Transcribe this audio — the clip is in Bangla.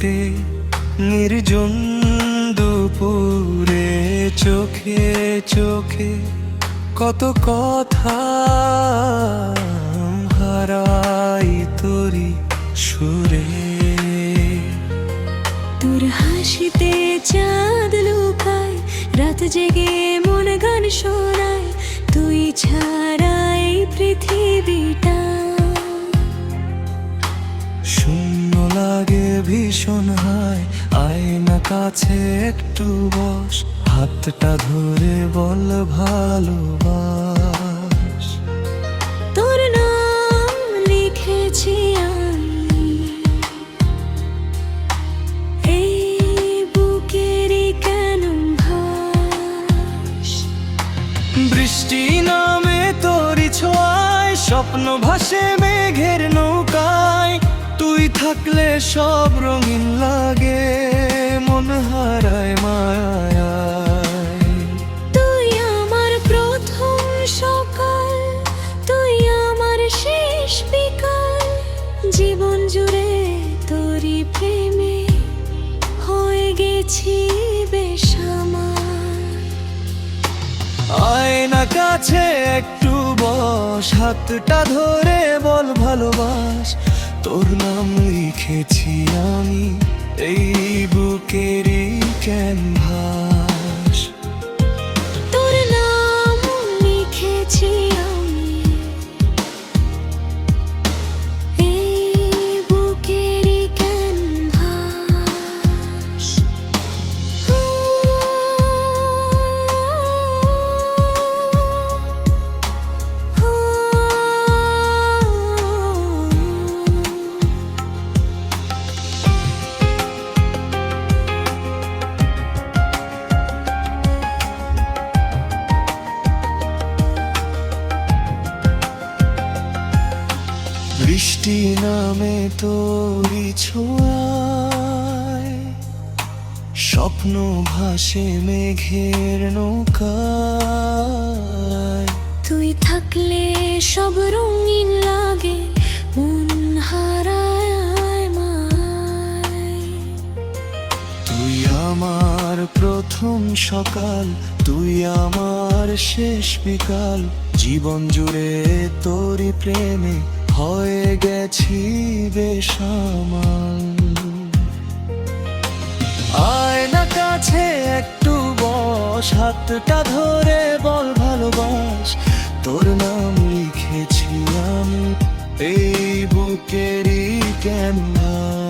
হেঁটে নির্জন দুপুরে চোখে চোখে কত কথা হারাই তোরি সুরে। তোর হাসিতে চাঁদ লুকায়, রাত জেগে মন গান শোনায়, তুই ছাড়াই পৃথিবীটা শূন্য লাগে ভীষণ হায়। আয়না কাছে একটু বস, হাতটা ধরে বল ভালোবাস। তোর নাম লিখেছি আমি এই বুকেরই কেন ভাস। বৃষ্টি নামে তোরি ছোঁয়ায়, স্বপ্ন ভাসে মেঘের নৌকায়। তুই থাকলে সব রঙিন লাগে, মন হারায় মায়ায়। তুই আমার প্রথম সকাল, তুই আমার শেষ বিকাল, জীবন জুড়ে তোরই প্রেমে হয়ে গেছি বেসামাল। আয়না কাছে একটু বস, হাতটা ধরে বল ভালোবাস। তোর নাম লিখেছি আমি এই বুকেরই ক্যানভাস। তোর নাম লিখেছি আমি এই বুকেরই ক্যানভাস। বৃষ্টি নামে তোরি ছোঁয়ায়, স্বপ্ন ভাসে মেঘের নৌকায়। তুই থাকলে সব রঙিন লাগে, মন হারায় মায়। তুই আমার প্রথম সকাল, তুই আমার শেষ বিকাল, জীবন জুড়ে তোরই প্রেমে হয়ে গেছি বেসামাল। আয়না কাছে একটু বস, হাতটা ধরে বল ভালোবাস। তোর নাম লিখেছি আমি এই বুকেরই ক্যানভাস।